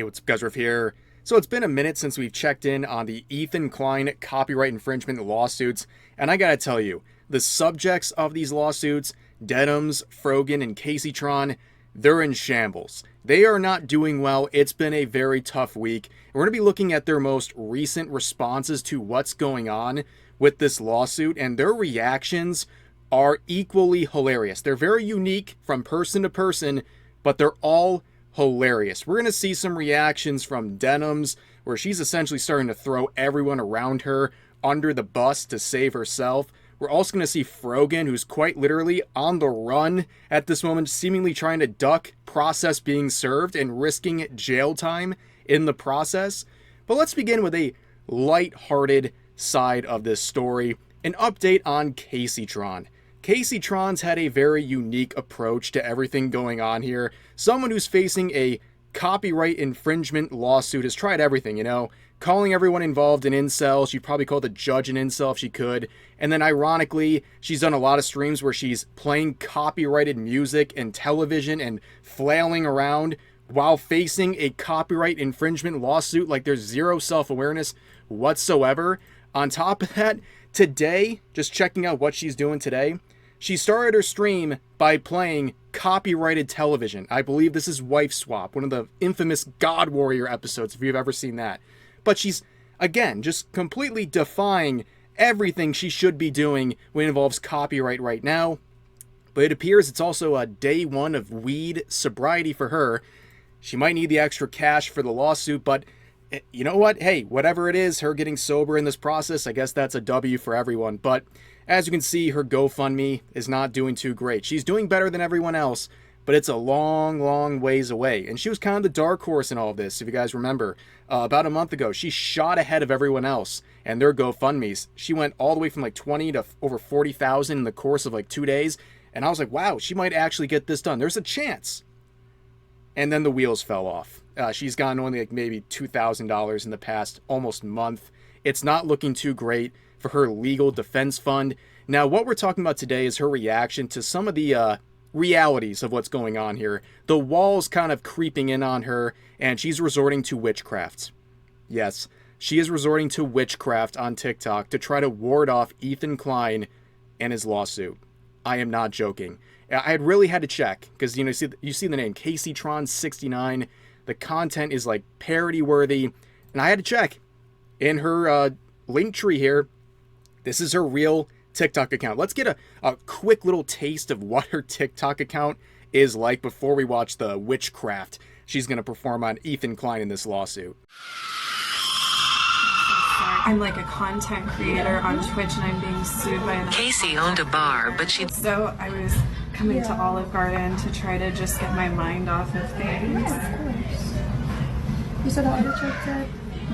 Hey, what's up, guys? Riff here. So it's been a minute since we've checked in on the Ethan Klein copyright infringement lawsuits, and I gotta tell you, the subjects of these lawsuits, Denims, Frogan, and Kaceytron, they're in shambles. They are not doing well. It's been a very tough week. And we're gonna be looking at their most recent responses to what's going on with this lawsuit, and their reactions are equally hilarious. They're very unique from person to person, but they're all hilarious. We're going to see some reactions from Denims, where she's essentially starting to throw everyone around her under the bus to save herself. We're also going to see Frogan, who's quite literally on the run at this moment, seemingly trying to duck process being served and risking jail time in the process. But let's begin with a light-hearted side of this story, an update on Kaceytron. Kaceytron's had a very unique approach to everything going on here. Someone who's facing a copyright infringement lawsuit has tried everything, calling everyone involved an incel. She'd probably call the judge an incel if she could. And then ironically, she's done a lot of streams where she's playing copyrighted music and television and flailing around while facing a copyright infringement lawsuit like there's zero self-awareness whatsoever. On top of that, today, just checking out what she's doing today, she started her stream by playing copyrighted television. I believe this is Wife Swap, one of the infamous God Warrior episodes, if you've ever seen that. But she's, again, just completely defying everything she should be doing when it involves copyright right now. But it appears it's also a day one of weed sobriety for her. She might need the extra cash for the lawsuit, but you know what? Hey, whatever it is, her getting sober in this process, I guess that's a W for everyone. But as you can see, her GoFundMe is not doing too great. She's doing better than everyone else, but it's a long, long ways away. And she was kind of the dark horse in all of this, if you guys remember. About a month ago, she shot ahead of everyone else and their GoFundMes. She went all the way from like 20 to over 40,000 in the course of like 2 days. And I was like, wow, she might actually get this done. There's a chance. And then the wheels fell off. She's gotten only like maybe $2,000 in the past almost month. It's not looking too great for her legal defense fund. Now, what we're talking about today is her reaction to some of the realities of what's going on here. The wall's kind of creeping in on her, and she's resorting to witchcraft. Yes, she is resorting to witchcraft on TikTok to try to ward off Ethan Klein and his lawsuit. I am not joking. I had really had to check, because you see the name, Kaceytron69. The content is like parody worthy, and I had to check. In her link tree here, this is her real TikTok account. Let's get a quick little taste of what her TikTok account is like before we watch the witchcraft she's going to perform on Ethan Klein in this lawsuit. I'm like a content creator on Twitch and I'm being sued by an Casey owned a bar, but she... So I was coming to Olive Garden to try to just get my mind off of things. Yeah, of course. You said the artichoke did?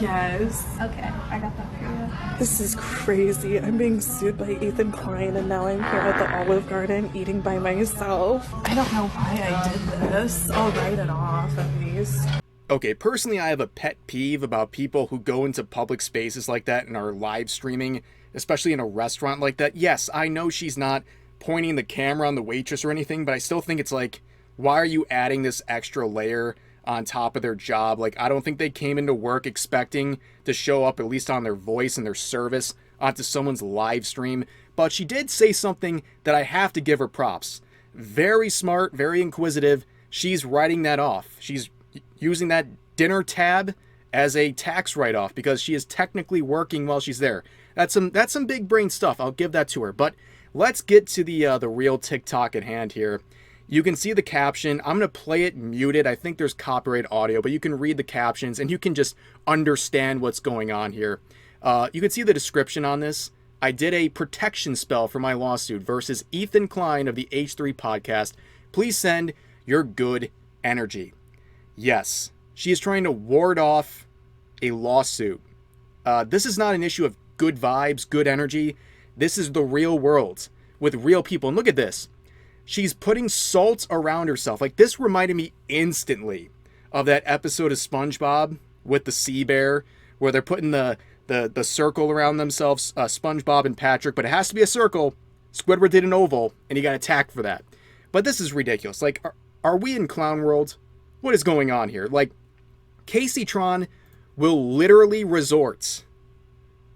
Yes. Okay, I got that for you. This is crazy. I'm being sued by Ethan Klein and now I'm here at the Olive Garden eating by myself. I don't know why I did this. I'll write it off at least. Okay, personally, I have a pet peeve about people who go into public spaces like that and are live streaming, especially in a restaurant like that. Yes, I know she's not pointing the camera on the waitress or anything, but I still think it's like, why are you adding this extra layer on top of their job? Like, I don't think they came into work expecting to show up, at least on their voice and their service, onto someone's live stream. But she did say something that I have to give her props. Very smart, very inquisitive. She's writing that off. She's using that dinner tab as a tax write-off because she is technically working while she's there. That's some big brain stuff. I'll give that to her. But let's get to the real TikTok at hand here. You can see the caption. I'm going to play it muted. I think there's copyright audio, but you can read the captions and you can just understand what's going on here. You can see the description on this. I did a protection spell for my lawsuit versus Ethan Klein of the H3 podcast. Please send your good energy. Yes, she is trying to ward off a lawsuit. This is not an issue of good vibes, good energy. This is the real world with real people. And look at this. She's putting salt around herself. Like, this reminded me instantly of that episode of SpongeBob with the sea bear, where they're putting the circle around themselves, SpongeBob and Patrick, but it has to be a circle. Squidward did an oval, and he got attacked for that. But this is ridiculous. Like, are we in clown world? What is going on here? Like, Kaceytron will literally resort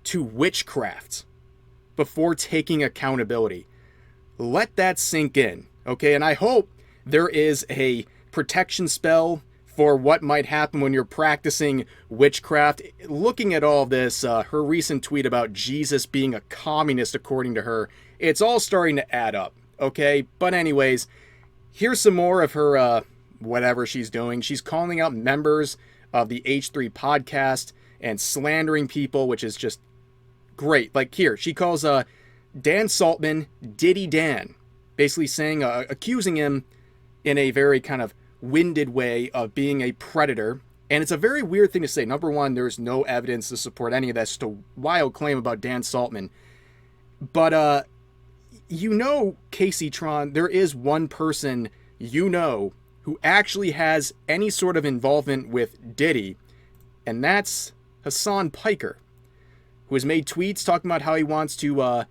to witchcraft before taking accountability. Let that sink in, okay? And I hope there is a protection spell for what might happen when you're practicing witchcraft. Looking at all this, her recent tweet about Jesus being a communist, according to her, it's all starting to add up, okay? But anyways, here's some more of her, whatever she's doing. She's calling out members of the H3 podcast and slandering people, which is just great. Like here, she calls Dan Saltman Diddy Dan, basically saying, accusing him in a very kind of winded way of being a predator. And it's a very weird thing to say. Number one, there's no evidence to support any of that. It's just a wild claim about Dan Saltman. But, you know, Kaceytron, there is one person you know who actually has any sort of involvement with Diddy, and that's Hassan Piker, who has made tweets talking about how he wants to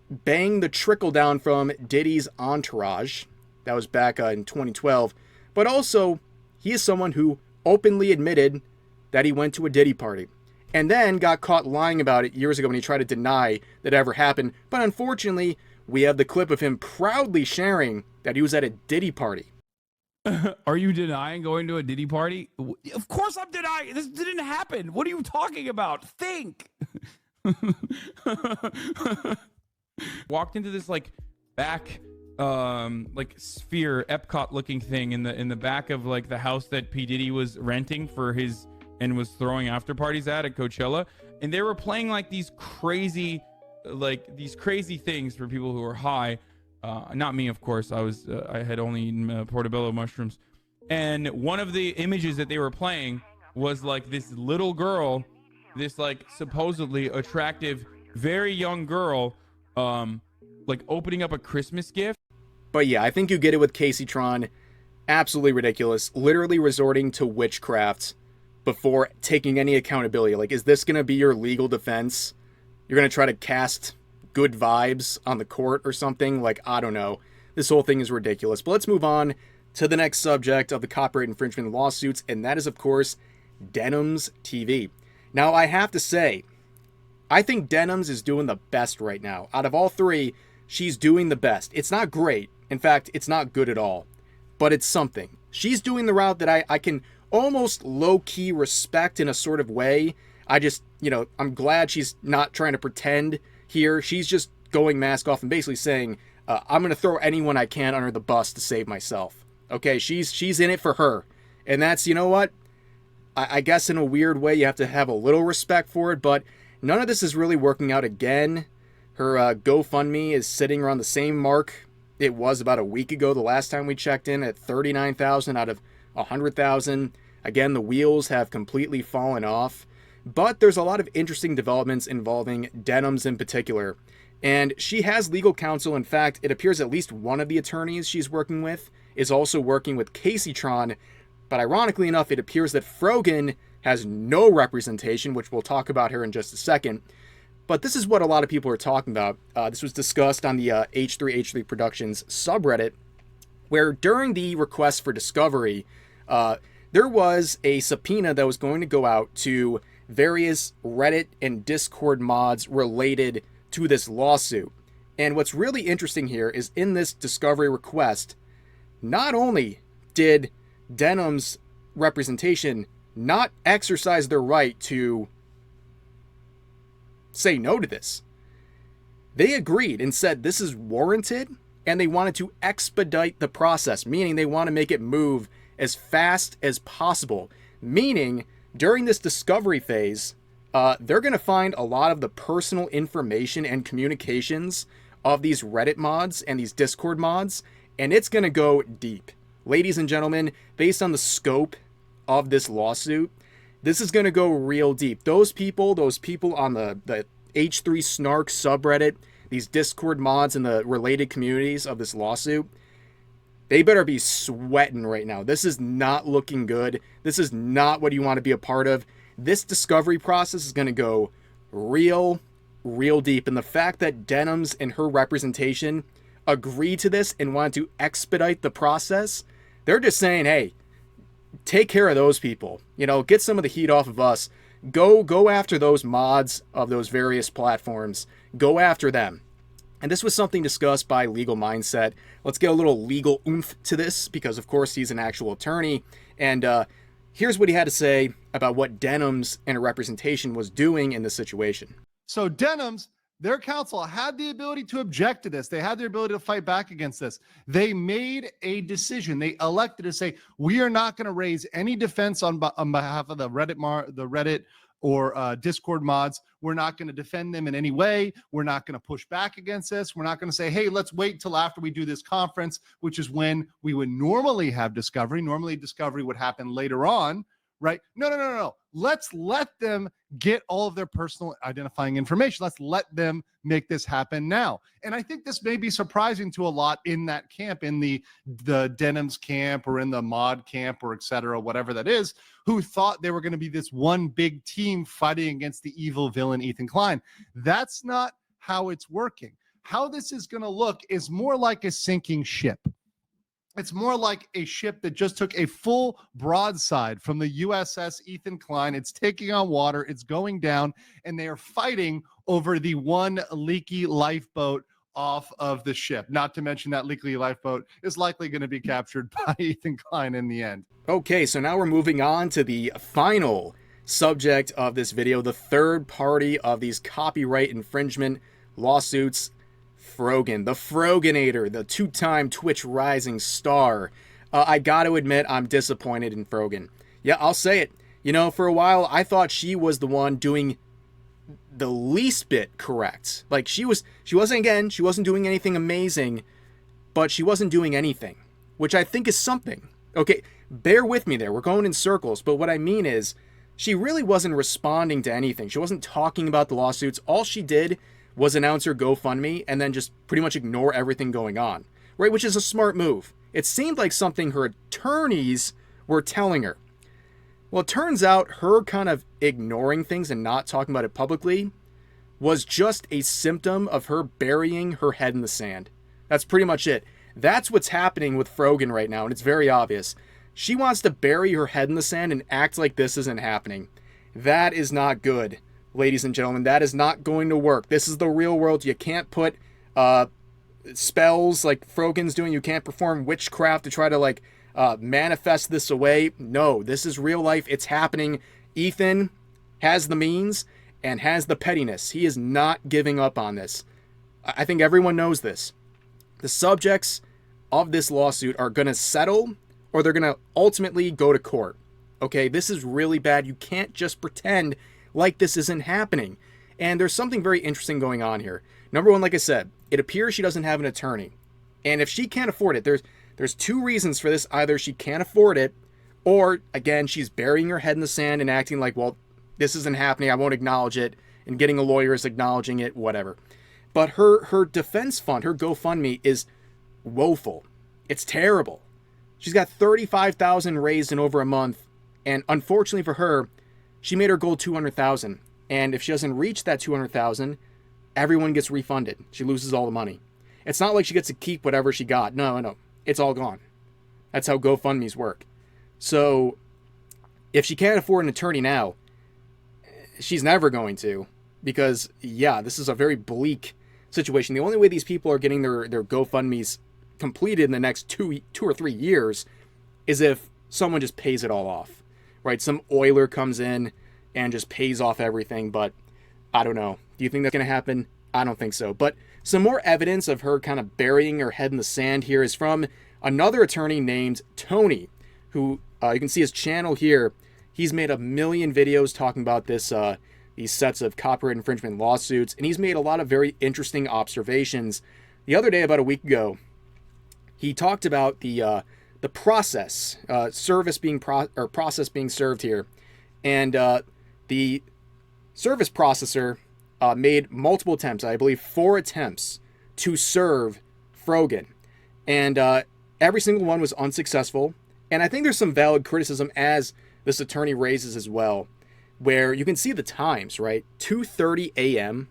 bang the trickle down from Diddy's entourage. That was back in 2012. But also, he is someone who openly admitted that he went to a Diddy party and then got caught lying about it years ago when he tried to deny that ever happened. But unfortunately, we have the clip of him proudly sharing that he was at a Diddy party. Are you denying going to a Diddy party? Of course I'm denying. This didn't happen. What are you talking about? Think. Walked into this like back like sphere Epcot looking thing in the back of like the house that P. Diddy was renting for his and was throwing after parties at Coachella, and they were playing like these crazy things for people who are high. Not me, of course. I had only eaten portobello mushrooms, and one of the images that they were playing was like this little girl, this like supposedly attractive very young girl, like opening up a Christmas gift. But yeah, I think you get it with Kaceytron. Absolutely ridiculous. Literally resorting to witchcraft before taking any accountability. Like, is this going to be your legal defense? You're going to try to cast good vibes on the court or something? Like, I don't know. This whole thing is ridiculous. But let's move on to the next subject of the copyright infringement lawsuits, and that is, of course, Denims TV. Now, I have to say, I think Denims is doing the best right now. Out of all three, she's doing the best. It's not great. In fact, it's not good at all. But it's something. She's doing the route that I can almost low-key respect in a sort of way. I just, I'm glad she's not trying to pretend here. She's just going mask off and basically saying, I'm going to throw anyone I can under the bus to save myself. Okay, she's in it for her. And that's, you know what? I guess in a weird way, you have to have a little respect for it, but none of this is really working out again. Her GoFundMe is sitting around the same mark it was about a week ago, the last time we checked in, at $39,000 out of $100,000. Again, the wheels have completely fallen off, but there's a lot of interesting developments involving Denims in particular. And she has legal counsel. In fact, it appears at least one of the attorneys she's working with is also working with Kaceytron. But ironically enough, it appears that Frogan has no representation, which we'll talk about here in just a second. But this is what a lot of people are talking about. This was discussed on the H3 Productions subreddit, where during the request for discovery, there was a subpoena that was going to go out to various Reddit and Discord mods related to this lawsuit. And what's really interesting here is in this discovery request, not only did Denims representation not exercise their right to say no to this, they agreed and said this is warranted, and they wanted to expedite the process, meaning they want to make it move as fast as possible, meaning during this discovery phase, they're going to find a lot of the personal information and communications of these Reddit mods and these Discord mods, and it's going to go deep. Ladies and gentlemen, based on the scope of this lawsuit, this is going to go real deep. Those people on the H3 Snark subreddit, these Discord mods and the related communities of this lawsuit, they better be sweating right now. This is not looking good. This is not what you want to be a part of. This discovery process is going to go real deep. And the fact that Denims and her representation agreed to this and wanted to expedite the process, they're just saying, hey, take care of those people. You know, get some of the heat off of us. Go after those mods of those various platforms. Go after them. And this was something discussed by Legal Mindset. Let's get a little legal oomph to this because, of course, he's an actual attorney. And here's what he had to say about what Denims and a representation was doing in this situation. So Denims, their counsel had the ability to object to this. They had the ability to fight back against this. They made a decision. They elected to say, we are not going to raise any defense on behalf of the Reddit or Discord mods. We're not going to defend them in any way. We're not going to push back against this. We're not going to say, hey, let's wait till after we do this conference, which is when we would normally have discovery. Normally discovery would happen later on, right? No. Let's let them get all of their personal identifying information. Let's let them make this happen now. And I think this may be surprising to a lot in that camp, in the Denims camp or in the mod camp or et cetera, whatever that is, who thought they were going to be this one big team fighting against the evil villain, Ethan Klein. That's not how it's working. How this is going to look is more like a sinking ship. It's more like a ship that just took a full broadside from the USS Ethan Klein. It's taking on water. It's going down, and they are fighting over the one leaky lifeboat off of the ship. Not to mention that leaky lifeboat is likely going to be captured by Ethan Klein in the end. Okay, so now we're moving on to the final subject of this video, the third party of these copyright infringement lawsuits. Frogan, the Froganator, the two-time Twitch rising star. I gotta admit, I'm disappointed in Frogan. Yeah, I'll say it. You know, for a while, I thought she was the one doing the least bit correct. Like, she wasn't doing anything amazing, but she wasn't doing anything, which I think is something. Okay, bear with me there. We're going in circles, but what I mean is, she really wasn't responding to anything. She wasn't talking about the lawsuits. All she did was announce her GoFundMe and then just pretty much ignore everything going on, right? Which is a smart move. It seemed like something her attorneys were telling her. Well, it turns out her kind of ignoring things and not talking about it publicly was just a symptom of her burying her head in the sand. That's pretty much it. That's what's happening with Frogan right now, and it's very obvious. She wants to bury her head in the sand and act like this isn't happening. That is not good. Ladies and gentlemen, that is not going to work. This is the real world. You can't put spells like Frogan's doing. You can't perform witchcraft to try to manifest this away. No, this is real life. It's happening. Ethan has the means and has the pettiness. He is not giving up on this. I think everyone knows this. The subjects of this lawsuit are going to settle or they're going to ultimately go to court. Okay, this is really bad. You can't just pretend like this isn't happening. And there's something very interesting going on here. Number one, like I said, it appears she doesn't have an attorney. And if she can't afford it, there's two reasons for this. Either she can't afford it, or again, she's burying her head in the sand and acting like, well, this isn't happening, I won't acknowledge it, and getting a lawyer is acknowledging it, whatever. But her defense fund, her GoFundMe, is woeful. It's terrible. She's got $35,000 raised in over a month, and unfortunately for her, she made her goal $200,000, and if she doesn't reach that $200,000, everyone gets refunded. She loses all the money. It's not like she gets to keep whatever she got. No, it's all gone. That's how GoFundMes work. So, if she can't afford an attorney now, she's never going to, because yeah, this is a very bleak situation. The only way these people are getting their GoFundMes completed in the next two or 3 years is if someone just pays it all off. Right, some oiler comes in and just pays off everything, but I don't know. Do you think that's going to happen? I don't think so. But some more evidence of her kind of burying her head in the sand here is from another attorney named Tony, who you can see his channel here. He's made 1 million videos talking about this, these sets of copyright infringement lawsuits, and he's made a lot of very interesting observations. The other day, about a week ago, he talked about the process, process being served here, and the service processor made multiple attempts, I believe 4 attempts, to serve Frogan, and every single one was unsuccessful. And I think there's some valid criticism, as this attorney raises as well, where you can see the times, right? 2:30 a.m.,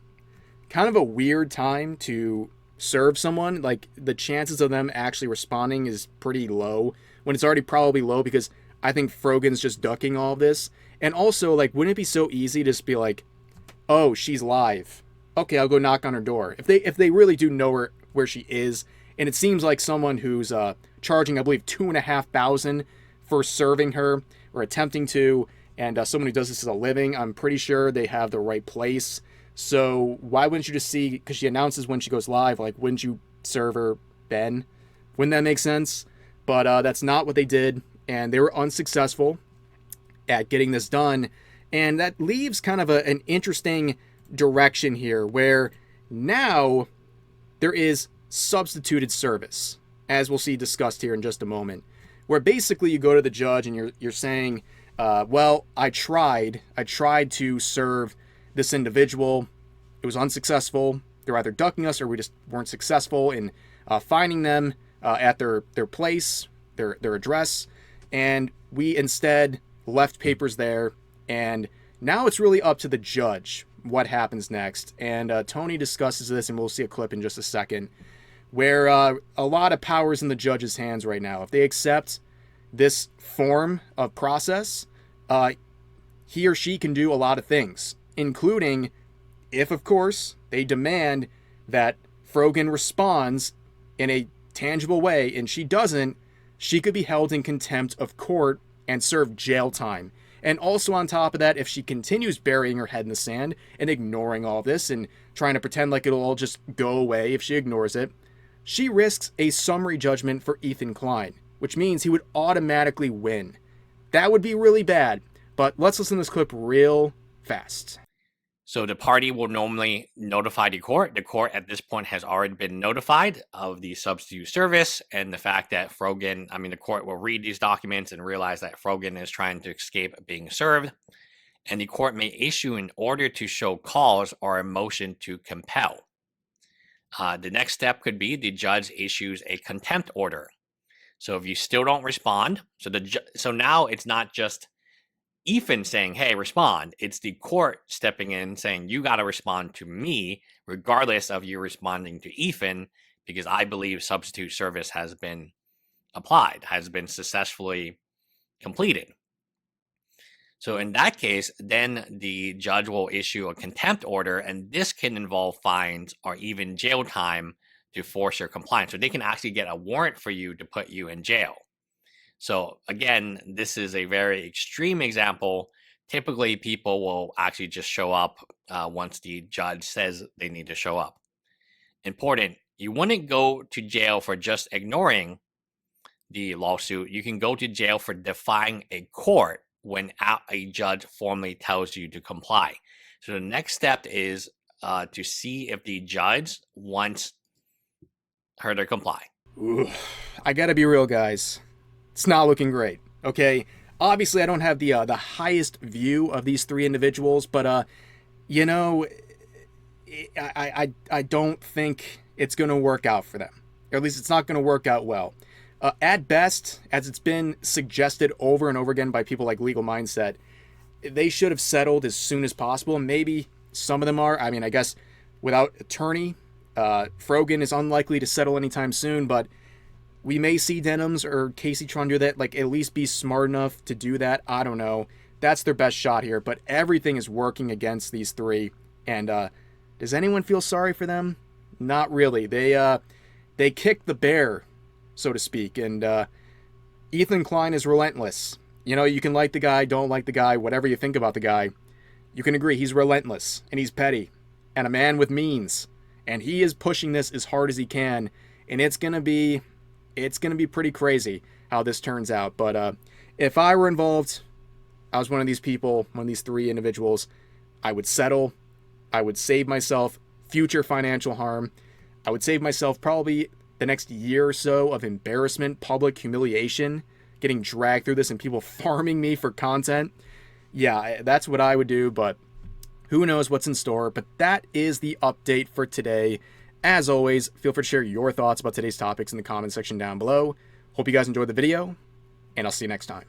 kind of a weird time to serve someone. Like, the chances of them actually responding is pretty low, when it's already probably low, because I think Frogan's just ducking all of this. And also, like, wouldn't it be so easy to just be like, oh, she's live. Okay, I'll go knock on her door. If they really do know her, where she is, and it seems like someone who's charging, I believe, $2,500 for serving her or attempting to, and someone who does this as a living, I'm pretty sure they have the right place. So why wouldn't you just see, because she announces when she goes live, like, wouldn't you serve her Ben? Wouldn't that make sense? But that's not what they did, and they were unsuccessful at getting this done. And that leaves kind of an interesting direction here, where now there is substituted service, as we'll see discussed here in just a moment, where basically you go to the judge and you're saying, well, I tried to serve this individual. It was unsuccessful. They're either ducking us or we just weren't successful in finding them at their place, their address, and we instead left papers there. And now it's really up to the judge what happens next. And Tony discusses this, and we'll see a clip in just a second, where a lot of power is in the judge's hands right now. If they accept this form of process, he or she can do a lot of things, including if, of course, they demand that Frogan responds in a tangible way, and she doesn't, she could be held in contempt of court and serve jail time. And also on top of that, if she continues burying her head in the sand and ignoring all this and trying to pretend like it'll all just go away if she ignores it, she risks a summary judgment for Ethan Klein, which means he would automatically win. That would be really bad, but let's listen to this clip real fast. So the party will normally notify the court. The court at this point has already been notified of the substitute service and the fact that the court will read these documents and realize that Frogan is trying to escape being served. And the court may issue an order to show cause or a motion to compel. The next step could be the judge issues a contempt order. So if you still don't respond, so now it's not just Ethan saying, hey, respond. It's the court stepping in saying, you got to respond to me, regardless of you responding to Ethan, because I believe substitute service has been applied, has been successfully completed. So in that case, then the judge will issue a contempt order, and this can involve fines or even jail time to force your compliance. So they can actually get a warrant for you to put you in jail. So again, this is a very extreme example. Typically, people will actually just show up once the judge says they need to show up. Important, you wouldn't go to jail for just ignoring the lawsuit. You can go to jail for defying a court when a judge formally tells you to comply. So the next step is to see if the judge wants her to comply. Ooh, I gotta be real, guys. It's not looking great, okay? Obviously, I don't have the highest view of these three individuals, but, I don't think it's going to work out for them. Or at least it's not going to work out well. At best, as it's been suggested over and over again by people like Legal Mindset, they should have settled as soon as possible. Maybe some of them are. I mean, I guess without attorney, Frogan is unlikely to settle anytime soon, but we may see Denims or Kaceytron do that, like at least be smart enough to do that. I don't know. That's their best shot here, but everything is working against these three. And does anyone feel sorry for them? Not really. They kicked the bear, so to speak, and Ethan Klein is relentless. You can like the guy, don't like the guy, whatever you think about the guy. You can agree he's relentless, and he's petty, and a man with means. And he is pushing this as hard as he can, and it's gonna be pretty crazy how this turns out. But if I were involved, I was one of these people, one of these three individuals, I would settle. I would save myself future financial harm. I would save myself probably the next year or so of embarrassment, public humiliation, getting dragged through this and people farming me for content. Yeah, that's what I would do, but who knows what's in store. But that is the update for today. As always, feel free to share your thoughts about today's topics in the comment section down below. Hope you guys enjoyed the video, and I'll see you next time.